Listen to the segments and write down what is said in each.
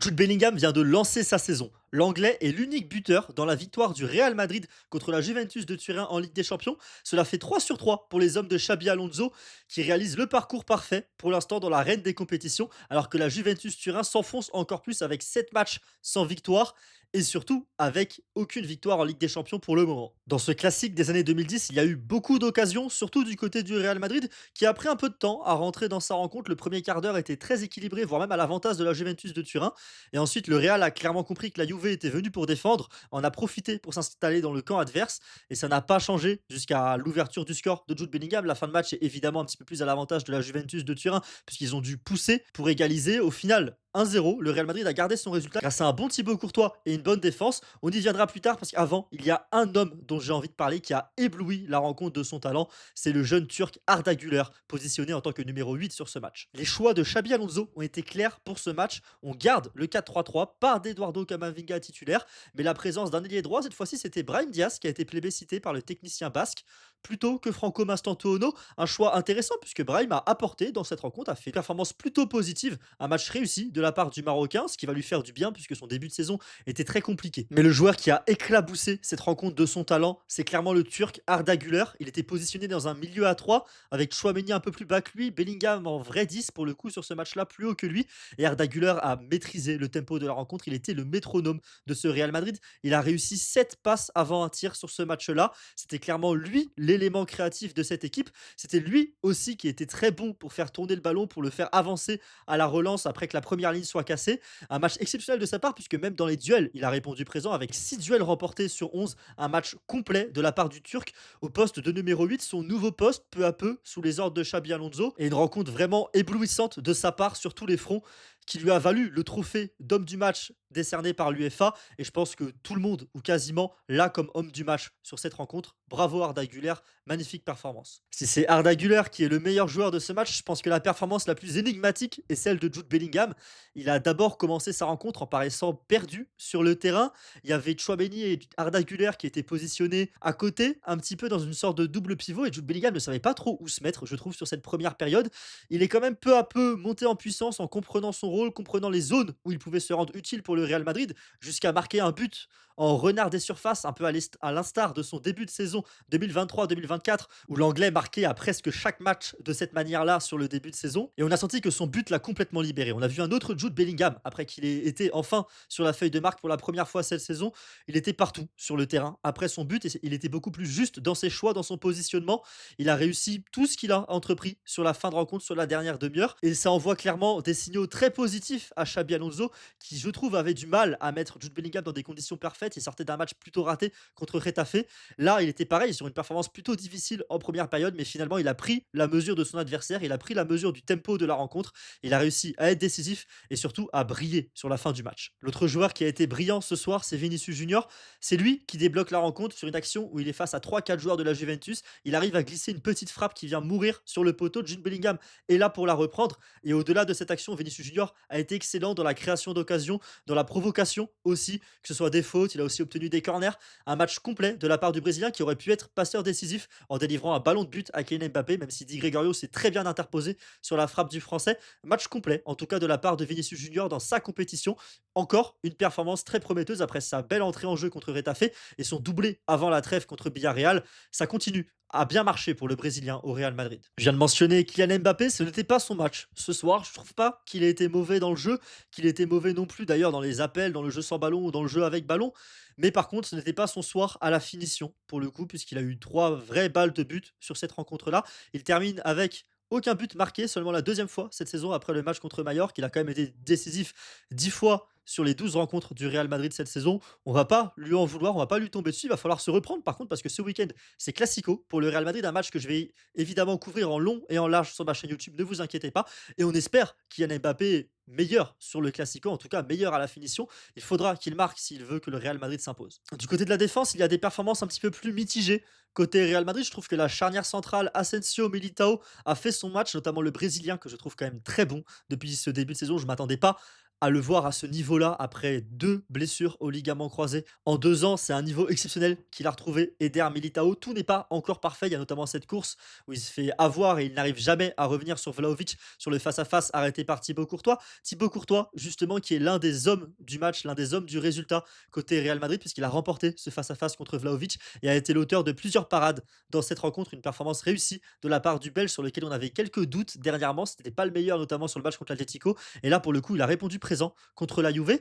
Jude Bellingham vient de lancer sa saison. L'Anglais est l'unique buteur dans la victoire du Real Madrid contre la Juventus de Turin en Ligue des Champions. Cela fait 3 sur 3 pour les hommes de Xabi Alonso qui réalisent le parcours parfait pour l'instant dans l'arène des compétitions alors que la Juventus Turin s'enfonce encore plus avec 7 matchs sans victoire et surtout avec aucune victoire en Ligue des Champions pour le moment. Dans ce classique des années 2010, il y a eu beaucoup d'occasions, surtout du côté du Real Madrid, qui a pris un peu de temps à rentrer dans sa rencontre. Le premier quart d'heure était très équilibré, voire même à l'avantage de la Juventus de Turin. Et ensuite, le Real a clairement compris que la Juve était venue pour défendre, en a profité pour s'installer dans le camp adverse, et ça n'a pas changé jusqu'à l'ouverture du score de Jude Bellingham. La fin de match est évidemment un petit peu plus à l'avantage de la Juventus de Turin, puisqu'ils ont dû pousser pour égaliser. Au final, 1-0, le Real Madrid a gardé son résultat grâce à un bon Thibaut Courtois et une bonne défense. On y viendra plus tard parce qu'avant, il y a un homme dont j'ai envie de parler qui a ébloui la rencontre de son talent. C'est le jeune Turc Arda Güler, positionné en tant que numéro 8 sur ce match. Les choix de Xabi Alonso ont été clairs pour ce match. On garde le 4-3-3, pas d'Eduardo Camavinga titulaire, mais la présence d'un ailier droit. Cette fois-ci, c'était Brahim Diaz qui a été plébiscité par le technicien basque plutôt que Franco Mastantuono. Un choix intéressant puisque Brahim a apporté dans cette rencontre, a fait une performance plutôt positive, un match réussi de la part du Marocain, ce qui va lui faire du bien puisque son début de saison était très compliqué. Mais le joueur qui a éclaboussé cette rencontre de son talent, c'est clairement le Turc Arda Güler. Il était positionné dans un milieu à 3 avec Chouameni un peu plus bas que lui, Bellingham en vrai 10 pour le coup sur ce match-là plus haut que lui. Et Arda Güler a maîtrisé le tempo de la rencontre. Il était le métronome de ce Real Madrid. Il a réussi 7 passes avant un tir sur ce match-là. C'était clairement lui l'élément créatif de cette équipe. C'était lui aussi qui était très bon pour faire tourner le ballon, pour le faire avancer à la relance après que la première ligne soit cassée. Un match exceptionnel de sa part, puisque même dans les duels, il a répondu présent avec 6 duels remportés sur 11. Un match complet de la part du Turc au poste de numéro 8, son nouveau poste peu à peu sous les ordres de Xabi Alonso. Et une rencontre vraiment éblouissante de sa part sur tous les fronts qui lui a valu le trophée d'homme du match décerné par l'UEFA. Et je pense que tout le monde, ou quasiment, l'a comme homme du match sur cette rencontre. Bravo Arda Güler, magnifique performance. Si c'est Arda Güler qui est le meilleur joueur de ce match, je pense que la performance la plus énigmatique est celle de Jude Bellingham. Il a d'abord commencé sa rencontre en paraissant perdu sur le terrain. Il y avait Chouameni et Arda Güler qui étaient positionnés à côté, un petit peu dans une sorte de double pivot. Et Jude Bellingham ne savait pas trop où se mettre, je trouve, sur cette première période. Il est quand même peu à peu monté en puissance en comprenant son rôle, comprenant les zones où il pouvait se rendre utile pour le Real Madrid, jusqu'à marquer un but en renard des surfaces, un peu à l'instar de son début de saison 2023-2024, où l'Anglais marquait à presque chaque match de cette manière-là sur le début de saison. Et on a senti que son but l'a complètement libéré. On a vu un autre Jude Bellingham, après qu'il ait été enfin sur la feuille de marque pour la première fois cette saison. Il était partout sur le terrain après son but et il était beaucoup plus juste dans ses choix, dans son positionnement. Il a réussi tout ce qu'il a entrepris sur la fin de rencontre, sur la dernière demi-heure. Et ça envoie clairement des signaux très positifs à Xabi Alonso, qui, je trouve, avait du mal à mettre Jude Bellingham dans des conditions parfaites. Il sortait d'un match plutôt raté contre Retafe. Là, il était pareil, sur une performance plutôt difficile en première période, mais finalement, il a pris la mesure de son adversaire, il a pris la mesure du tempo de la rencontre, il a réussi à être décisif et surtout à briller sur la fin du match. L'autre joueur qui a été brillant ce soir, c'est Vinicius Junior. C'est lui qui débloque la rencontre sur une action où il est face à 3-4 joueurs de la Juventus. Il arrive à glisser une petite frappe qui vient mourir sur le poteau. Jude Bellingham est là pour la reprendre. Et au-delà de cette action, Vinicius Junior a été excellent dans la création d'occasions, dans la provocation aussi, que ce soit des fautes, il a aussi obtenu des corners. Un match complet de la part du Brésilien qui aurait pu être passeur décisif en délivrant un ballon de but à Kylian Mbappé, même si Di Gregorio s'est très bien interposé sur la frappe du Français. Match complet, en tout cas de la part de Vinicius Junior dans sa compétition. Encore une performance très prometteuse après sa belle entrée en jeu contre Retafe et son doublé avant la trêve contre Villarreal. Ça continue à bien marcher pour le Brésilien au Real Madrid. Je viens de mentionner Kylian Mbappé, ce n'était pas son match ce soir. Je trouve pas qu'il ait été mauvais dans le jeu, qu'il ait été mauvais non plus d'ailleurs dans les appels, dans le jeu sans ballon ou dans le jeu avec ballon. Mais par contre, ce n'était pas son soir à la finition pour le coup, puisqu'il a eu 3 vraies balles de but sur cette rencontre-là. Il termine avec aucun but marqué, seulement la deuxième fois cette saison après le match contre Mallorca. Il a quand même été décisif 10 fois sur les 12 rencontres du Real Madrid cette saison. On va pas lui en vouloir, on va pas lui tomber dessus. Il va falloir se reprendre par contre parce que ce week-end, c'est Classico pour le Real Madrid, un match que je vais évidemment couvrir en long et en large sur ma chaîne YouTube, ne vous inquiétez pas. Et on espère Kylian Mbappé meilleur sur le Classico, en tout cas meilleur à la finition. Il faudra qu'il marque s'il veut que le Real Madrid s'impose. Du côté de la défense, il y a des performances un petit peu plus mitigées. Côté Real Madrid, je trouve que la charnière centrale Asensio-Militao a fait son match, notamment le Brésilien que je trouve quand même très bon depuis ce début de saison. Je ne m'attendais pas à le voir à ce niveau-là après 2 blessures au ligament croisé en 2 ans, c'est un niveau exceptionnel qu'il a retrouvé. Eder Militao, tout n'est pas encore parfait. Il y a notamment cette course où il se fait avoir et il n'arrive jamais à revenir sur Vlahovic sur le face-à-face arrêté par Thibaut Courtois. Thibaut Courtois, justement, qui est l'un des hommes du match, l'un des hommes du résultat côté Real Madrid, puisqu'il a remporté ce face-à-face contre Vlahovic et a été l'auteur de plusieurs parades dans cette rencontre. Une performance réussie de la part du Belge sur lequel on avait quelques doutes dernièrement. C'était pas le meilleur, notamment sur le match contre l'Atlético. Et là, pour le coup, il a répondu présent contre la Juve.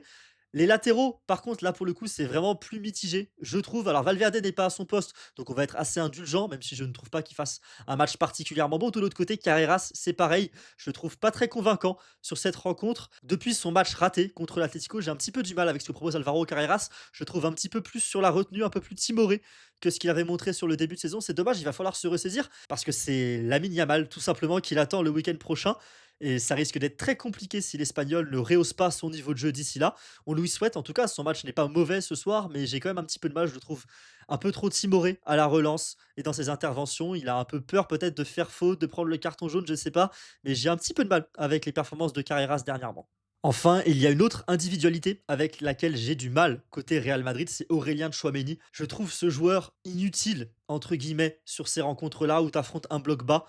Les latéraux, par contre, là, pour le coup, c'est vraiment plus mitigé, je trouve. Alors, Valverde n'est pas à son poste, donc on va être assez indulgent, même si je ne trouve pas qu'il fasse un match particulièrement bon. De l'autre côté, Carreras, c'est pareil. Je le trouve pas très convaincant sur cette rencontre. Depuis son match raté contre l'Atlético, j'ai un petit peu du mal avec ce que propose Alvaro Carreras. Je le trouve un petit peu plus sur la retenue, un peu plus timoré que ce qu'il avait montré sur le début de saison. C'est dommage, il va falloir se ressaisir parce que c'est Lamine Yamal, tout simplement, qui l'attend le week-end prochain. Et ça risque d'être très compliqué si l'Espagnol ne rehausse pas son niveau de jeu d'ici là. On lui souhaite, en tout cas, son match n'est pas mauvais ce soir, mais j'ai quand même un petit peu de mal, je le trouve un peu trop timoré à la relance et dans ses interventions. Il a un peu peur peut-être de faire faute, de prendre le carton jaune, je ne sais pas, mais j'ai un petit peu de mal avec les performances de Carreras dernièrement. Enfin, il y a une autre individualité avec laquelle j'ai du mal côté Real Madrid, c'est Aurélien Tchouaméni. Je trouve ce joueur inutile, entre guillemets, sur ces rencontres-là où tu affrontes un bloc bas.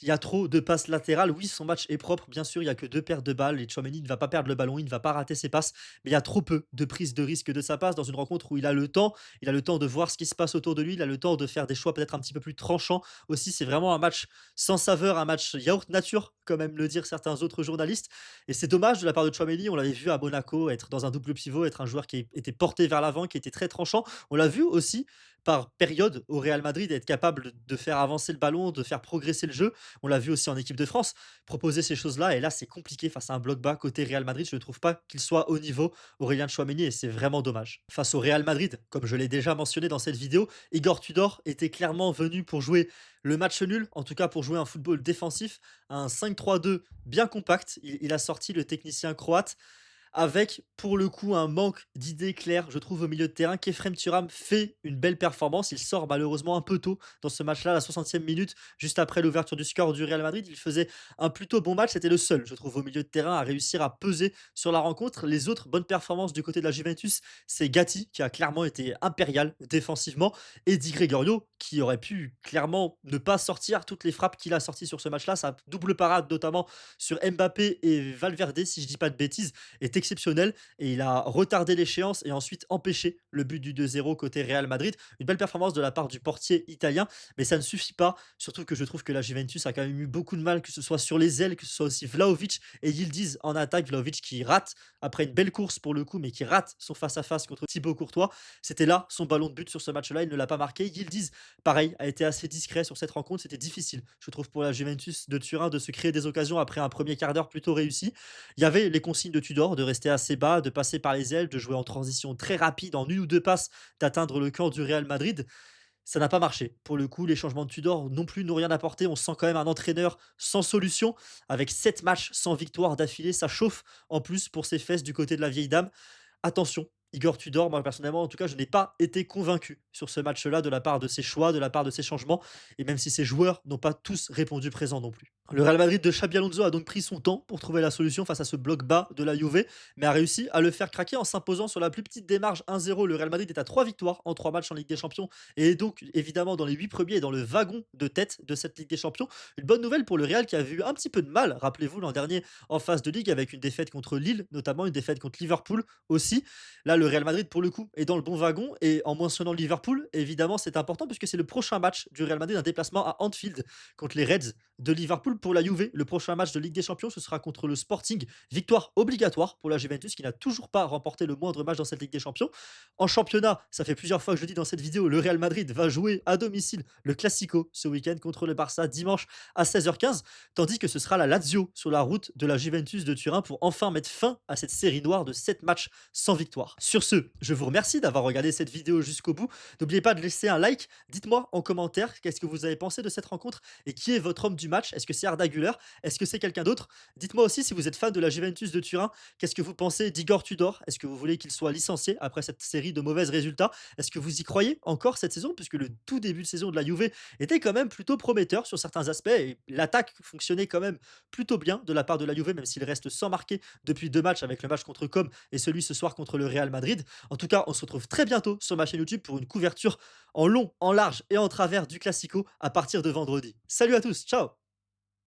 Il y a trop de passes latérales. Oui, son match est propre, bien sûr, il y a que 2 pertes de balles et Tchouaméni ne va pas perdre le ballon, il ne va pas rater ses passes, mais il y a trop peu de prise de risque de sa passe dans une rencontre où il a le temps de voir ce qui se passe autour de lui, il a le temps de faire des choix peut-être un petit peu plus tranchants aussi. C'est vraiment un match sans saveur, un match yaourt nature, comme aiment le dire certains autres journalistes. Et c'est dommage de la part de Tchouaméni, on l'avait vu à Monaco être dans un double pivot, être un joueur qui était porté vers l'avant, qui était très tranchant. On l'a vu aussi par période au Real Madrid être capable de faire avancer le ballon, de faire progresser le jeu. On l'a vu aussi en équipe de France proposer ces choses-là. Et là, c'est compliqué face à un bloc bas côté Real Madrid. Je ne trouve pas qu'il soit au niveau Aurélien Tchouaméni et c'est vraiment dommage. Face au Real Madrid, comme je l'ai déjà mentionné dans cette vidéo, Igor Tudor était clairement venu pour jouer le match nul, en tout cas pour jouer un football défensif, un 5-3-2 bien compact. Il a sorti le technicien croate avec pour le coup un manque d'idées claires, je trouve, au milieu de terrain. Kefrem Thuram fait une belle performance. Il sort malheureusement un peu tôt dans ce match-là, à la 60e minute, juste après l'ouverture du score du Real Madrid. Il faisait un plutôt bon match. C'était le seul, je trouve, au milieu de terrain à réussir à peser sur la rencontre. Les autres bonnes performances du côté de la Juventus, c'est Gatti qui a clairement été impérial défensivement et Di Gregorio qui aurait pu clairement ne pas sortir toutes les frappes qu'il a sorties sur ce match-là. Sa double parade, notamment sur Mbappé et Valverde, si je dis pas de bêtises, est exceptionnel et il a retardé l'échéance et ensuite empêché le but du 2-0 côté Real Madrid. Une belle performance de la part du portier italien, mais ça ne suffit pas. Surtout que je trouve que la Juventus a quand même eu beaucoup de mal, que ce soit sur les ailes, que ce soit aussi Vlahovic et Yildiz en attaque. Vlahovic qui rate après une belle course pour le coup, mais qui rate son face-à-face contre Thibaut Courtois. C'était là son ballon de but sur ce match-là, il ne l'a pas marqué. Yildiz, pareil, a été assez discret sur cette rencontre. C'était difficile, je trouve, pour la Juventus de Turin de se créer des occasions après un premier quart d'heure plutôt réussi. Il y avait les consignes de Tudor de rester assez bas, de passer par les ailes, de jouer en transition très rapide, en une ou deux passes, d'atteindre le camp du Real Madrid. Ça n'a pas marché. Pour le coup, les changements de Tudor non plus n'ont rien apporté. On sent quand même un entraîneur sans solution, avec 7 matchs sans victoire d'affilée. Ça chauffe en plus pour ses fesses du côté de la vieille dame. Attention, Igor Tudor, moi personnellement, en tout cas, je n'ai pas été convaincu sur ce match-là de la part de ses choix, de la part de ses changements, et même si ses joueurs n'ont pas tous répondu présent non plus. Le Real Madrid de Xabi Alonso a donc pris son temps pour trouver la solution face à ce bloc bas de la Juve, mais a réussi à le faire craquer en s'imposant sur la plus petite démarche 1-0. Le Real Madrid est à 3 victoires en 3 matchs en Ligue des Champions et est donc évidemment dans les 8 premiers et dans le wagon de tête de cette Ligue des Champions. Une bonne nouvelle pour le Real qui avait eu un petit peu de mal, rappelez-vous, l'an dernier en phase de Ligue avec une défaite contre Lille, notamment une défaite contre Liverpool aussi. Là, le Real Madrid, pour le coup, est dans le bon wagon et en mentionnant Liverpool, évidemment, c'est important puisque c'est le prochain match du Real Madrid, un déplacement à Anfield contre les Reds de Liverpool pour la Juve. Le prochain match de Ligue des Champions, ce sera contre le Sporting. Victoire obligatoire pour la Juventus qui n'a toujours pas remporté le moindre match dans cette Ligue des Champions. En championnat, ça fait plusieurs fois que je le dis dans cette vidéo, le Real Madrid va jouer à domicile le Classico ce week-end contre le Barça dimanche à 16h15, tandis que ce sera la Lazio sur la route de la Juventus de Turin pour enfin mettre fin à cette série noire de 7 matchs sans victoire. Sur ce, je vous remercie d'avoir regardé cette vidéo jusqu'au bout. N'oubliez pas de laisser un like. Dites-moi en commentaire qu'est-ce que vous avez pensé de cette rencontre et qui est votre homme du match. Est-ce que c'est Arda Güler? Est-ce que c'est quelqu'un d'autre? Dites-moi aussi si vous êtes fan de la Juventus de Turin, qu'est-ce que vous pensez d'Igor Tudor? Est-ce que vous voulez qu'il soit licencié après cette série de mauvais résultats? Est-ce que vous y croyez encore cette saison? Puisque le tout début de saison de la Juve était quand même plutôt prometteur sur certains aspects et l'attaque fonctionnait quand même plutôt bien de la part de la Juve, même s'il reste sans marquer depuis 2 matchs avec le match contre Com et celui ce soir contre le Real Madrid. En tout cas, on se retrouve très bientôt sur ma chaîne YouTube pour une couverture en long, en large et en travers du Classico à partir de vendredi. Salut à tous, ciao!